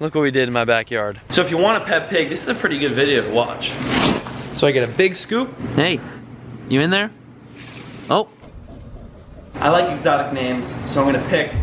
look what we did in my backyard. So if you want a pet pig, this is a pretty good video to watch. So I get a big scoop. Hey, you in there? Oh. I like exotic names, so I'm gonna pick.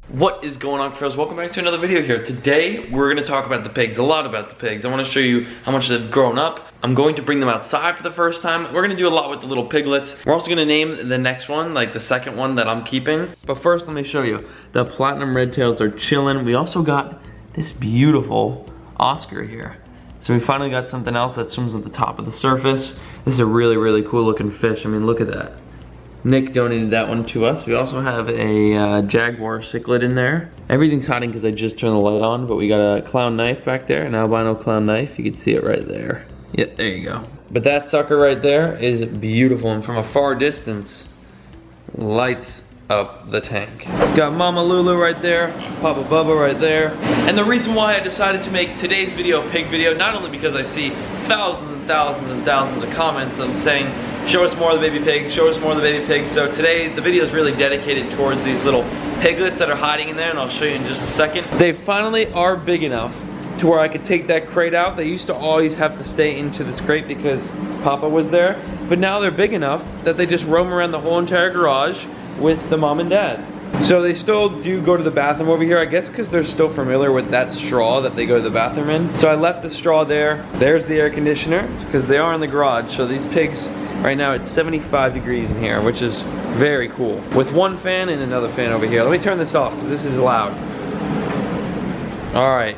What is going on, Cuffaro? Welcome back to another video here. Today, we're gonna talk about the pigs, a lot about the pigs. I wanna show you how much they've grown up. I'm going to bring them outside for the first time. We're gonna do a lot with the little piglets. We're also gonna name the next one, like the second one that I'm keeping. But first, let me show you. The platinum red tails are chilling. We also got this beautiful Oscar here. So we finally got something else that swims at the top of the surface. This is a really, really cool looking fish. I mean, look at that. Nick donated that one to us. We also have a jaguar cichlid in there. Everything's hiding because I just turned the light on, but we got a clown knife back there, an albino clown knife. You can see it right there. Yep, there you go. But that sucker right there is beautiful, and from a far distance, lights up the tank. Got Mama Lula right there, Papa Bubba right there. And the reason why I decided to make today's video a pig video, not only because I see thousands and thousands and thousands of comments on saying, show us more of the baby pigs, show us more of the baby pigs. So today, the video is really dedicated towards these little piglets that are hiding in there, and I'll show you in just a second. They finally are big enough to where I could take that crate out. They used to always have to stay into this crate because Papa was there, but now they're big enough that they just roam around the whole entire garage with the mom and dad. So they still do go to the bathroom over here, I guess because they're still familiar with that straw that they go to the bathroom in. So I left the straw there. There's the air conditioner, because they are in the garage. So these pigs, right now it's 75 degrees in here, which is very cool. With one fan and another fan over here. Let me turn this off, because this is loud. All right.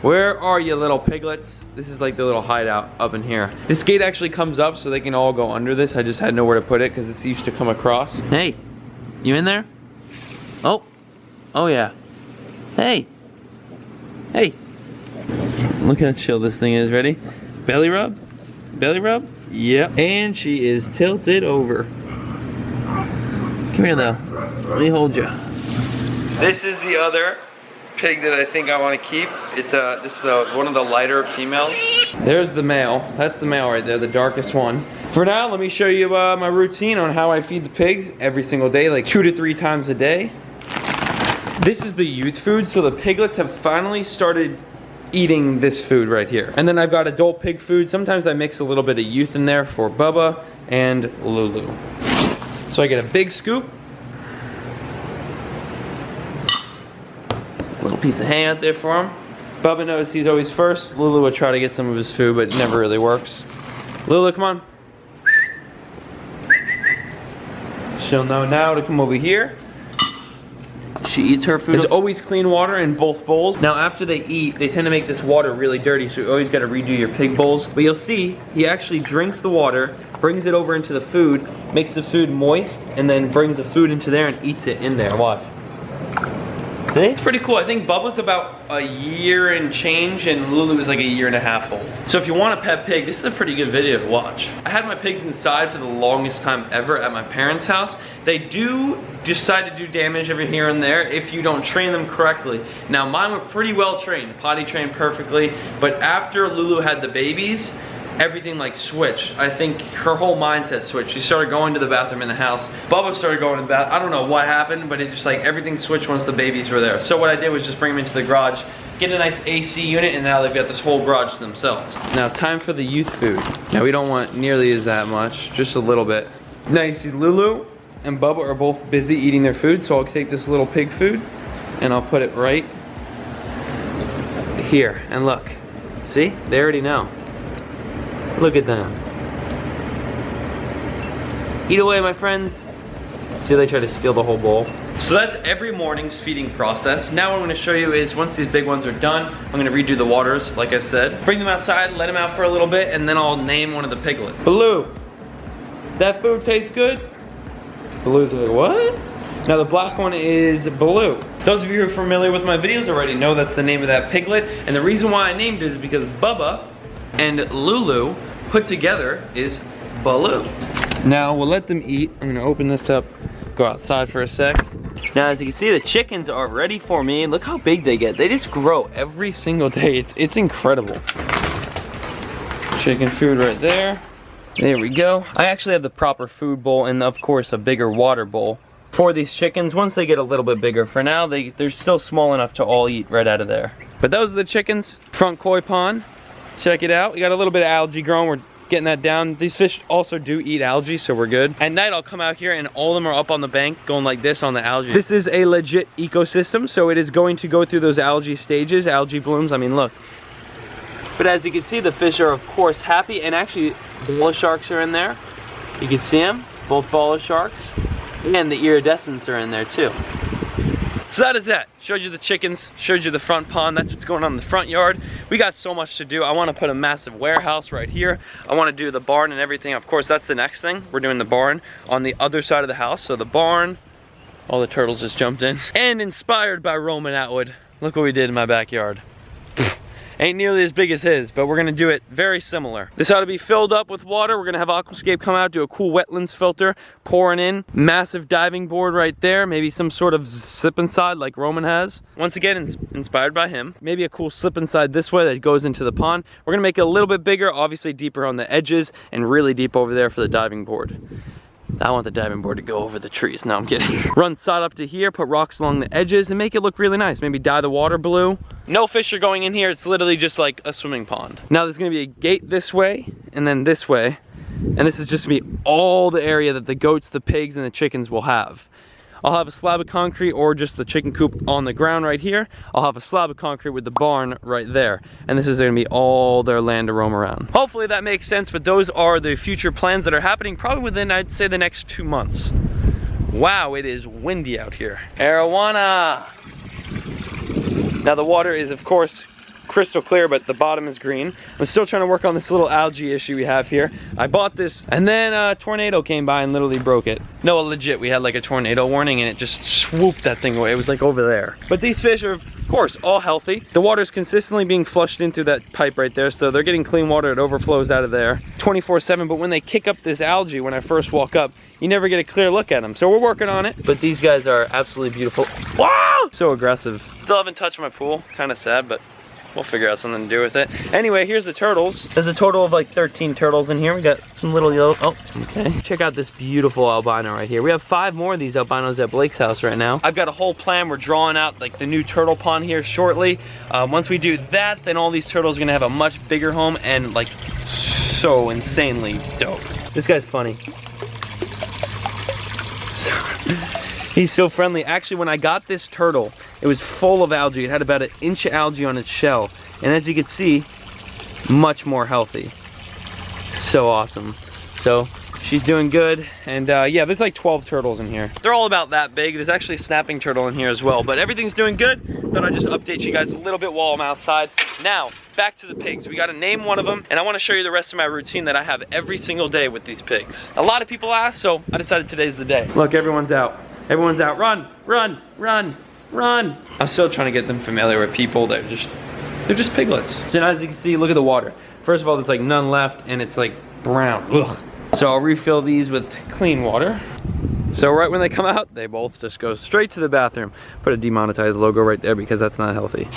Where are you, little piglets? This is like the little hideout up in here. This gate actually comes up so they can all go under this. I just had nowhere to put it because this used to come across. Hey, you in there? Oh yeah. Hey. Hey. Look how chill this thing is. Ready? Belly rub? Belly rub? Yep. And she is tilted over. Come here though. Let me hold you. This is the other pig that I think I want to keep. It's this is one of the lighter females. There's the male. That's the male right there, the darkest one. For now, let me show you my routine on how I feed the pigs every single day, like 2 to 3 times a day. This is the youth food, so the piglets have finally started eating this food right here. And then I've got adult pig food. Sometimes I mix a little bit of youth in there for Bubba and Lulu. So I get a big scoop. Little piece of hay out there for him. Bubba knows he's always first. Lulu will try to get some of his food, but it never really works. Lulu, come on. She'll know now to come over here. She eats her food. There's always clean water in both bowls. Now after they eat, they tend to make this water really dirty, so you always gotta redo your pig bowls. But you'll see, he actually drinks the water, brings it over into the food, makes the food moist, and then brings the food into there and eats it in there. Watch. See? It's pretty cool. I think Bubba's about a year and change, and Lulu is like a year and a half old. So if you want a pet pig, this is a pretty good video to watch. I had my pigs inside for the longest time ever at my parents' house. They do decide to do damage every here and there if you don't train them correctly. Now mine were pretty well trained, potty trained perfectly, but after Lulu had the babies, everything like switched. I think her whole mindset switched. She started going to the bathroom in the house. Bubba started going to the bathroom. I don't know what happened, but it just like everything switched once the babies were there. So what I did was just bring them into the garage, get a nice AC unit, and now they've got this whole garage to themselves. Now time for the youth food. Now we don't want nearly as that much, just a little bit. Now you see Lulu and Bubba are both busy eating their food, so I'll take this little pig food and I'll put it right here. And look, see, they already know. Look at them. Eat away, my friends. See, they try to steal the whole bowl. So that's every morning's feeding process. Now what I'm gonna show you is once these big ones are done, I'm gonna redo the waters, like I said. Bring them outside, let them out for a little bit, and then I'll name one of the piglets. Baloo, that food tastes good? Baloo's like, what? Now the black one is Baloo. Those of you who are familiar with my videos already know that's the name of that piglet, and the reason why I named it is because Bubba and Lulu put together is Baloo. Now we'll let them eat. I'm gonna open this up, go outside for a sec. Now as you can see, the chickens are ready for me. Look how big they get. They just grow every single day. It's incredible. Chicken food right there. There we go. I actually have the proper food bowl and of course a bigger water bowl for these chickens once they get a little bit bigger. For now, they're still small enough to all eat right out of there. But those are the chickens, front koi pond. Check it out. We got a little bit of algae growing. We're getting that down. These fish also do eat algae, so we're good. At night, I'll come out here and all of them are up on the bank going like this on the algae. This is a legit ecosystem, so it is going to go through those algae stages, algae blooms. I mean, look. But as you can see, the fish are of course happy, and actually bala sharks are in there. You can see them, both bala sharks, and the iridescents are in there too. So that is that. Showed you the chickens, showed you the front pond. That's what's going on in the front yard. We got so much to do. I want to put a massive warehouse right here. I want to do the barn and everything. Of course, that's the next thing. We're doing the barn on the other side of the house. So the barn, all the turtles just jumped in. And inspired by Roman Atwood, look what we did in my backyard. Ain't nearly as big as his, but we're gonna do it very similar. This ought to be filled up with water. We're gonna have Aquascape come out, do a cool wetlands filter, pouring in. Massive diving board right there, maybe some sort of slip inside like Roman has. Once again, inspired by him. Maybe a cool slip inside this way that goes into the pond. We're gonna make it a little bit bigger, obviously deeper on the edges, and really deep over there for the diving board. I want the diving board to go over the trees. No, I'm kidding. Run side up to here, put rocks along the edges, and make it look really nice. Maybe dye the water blue. No fish are going in here. It's literally just like a swimming pond. Now there's gonna be a gate this way, and then this way. And this is just gonna be all the area that the goats, the pigs, and the chickens will have. I'll have a slab of concrete or just the chicken coop on the ground right here. I'll have a slab of concrete with the barn right there. And this is gonna be all their land to roam around. Hopefully that makes sense, but those are the future plans that are happening probably within, I'd say, the next 2 months. Wow, it is windy out here. Arowana! Now the water is, of course, crystal clear, but the bottom is green. I'm still trying to work on this little algae issue we have here. I bought this, and then a tornado came by and literally broke it. No, legit, we had like a tornado warning, and it just swooped that thing away. It was like over there. But these fish are, of course, all healthy. The water is consistently being flushed in through that pipe right there, so they're getting clean water. It overflows out of there 24/7, but when they kick up this algae, when I first walk up, you never get a clear look at them. So we're working on it. But these guys are absolutely beautiful. Wow! So aggressive. Still haven't touched my pool. Kind of sad, but we'll figure out something to do with it. Anyway, here's the turtles. There's a total of like 13 turtles in here. We got some little yellow, oh, okay. Check out this beautiful albino right here. We have 5 more of these albinos at Blake's house right now. I've got a whole plan. We're drawing out like the new turtle pond here shortly. Once we do that, then all these turtles are gonna have a much bigger home and like so insanely dope. This guy's funny. He's so friendly. Actually, when I got this turtle, it was full of algae. It had about 1 inch of algae on its shell. And as you can see, much more healthy. So awesome. So she's doing good. And yeah, there's like 12 turtles in here. They're all about that big. There's actually a snapping turtle in here as well. But everything's doing good. Thought I'd just update you guys a little bit while I'm outside. Now, back to the pigs. We gotta name one of them. And I wanna show you the rest of my routine that I have every single day with these pigs. A lot of people ask, so I decided today's the day. Look, everyone's out. Everyone's out. Run, run, run, run. I'm still trying to get them familiar with people. They're just piglets. So now as you can see, look at the water. First of all, there's like none left and it's like brown. Ugh. So I'll refill these with clean water. So right when they come out, they both just go straight to the bathroom. Put a demonetized logo right there because that's not healthy.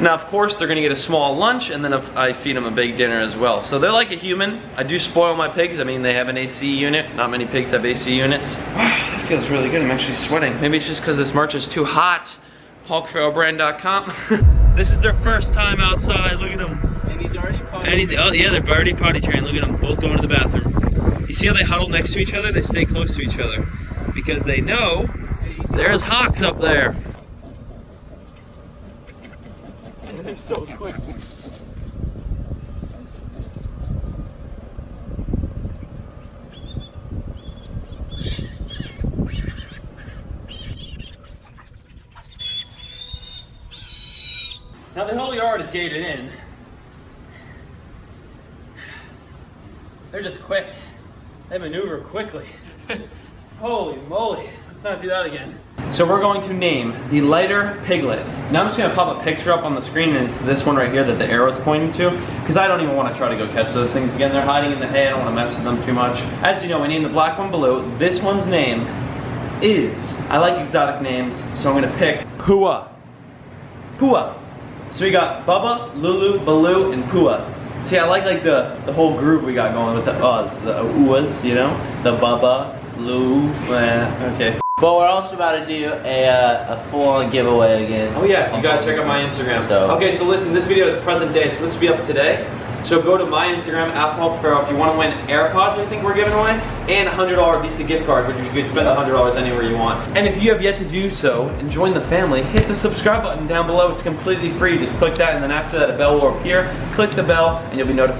Now, of course, they're gonna get a small lunch, and then I feed them a big dinner as well. So they're like a human. I do spoil my pigs. I mean, they have an AC unit. Not many pigs have AC units. That feels really good. I'm actually sweating. Maybe it's just because this merch is too hot. HawkFarrellBrand.com. This is their first time outside. Look at them. And he's already potty. Oh yeah, they're already potty trained. Look at them, both going to the bathroom. You see how they huddle next to each other? They stay close to each other because they know there's hawks up there. They're so quick. Now the whole yard is gated in. They're just quick. They maneuver quickly. Holy moly, let's not do that again. So we're going to name the lighter piglet. Now I'm just gonna pop a picture up on the screen, and it's this one right here that the arrow's pointing to, because I don't even want to try to go catch those things again. They're hiding in the hay. I don't want to mess with them too much. As you know, I named the black one Blue. This one's name is, I like exotic names, so I'm gonna pick Pua. Pua. So we got Bubba, Lulu, Baloo, and Pua. See, I like the whole group we got going with the us, the uas, you know? The Bubba, Lou, okay. But we're also about to do a full-on giveaway again. Oh yeah, you gotta check out my Instagram. So. Okay, so listen, this video is present day, so this will be up today. So go to my Instagram, @PaulCuffaro, if you want to win AirPods, I think we're giving away, and a $100 Visa gift card, which you could spend $100 anywhere you want. And if you have yet to do so and join the family, hit the subscribe button down below. It's completely free. Just click that, and then after that, a bell will appear. Click the bell, and you'll be notified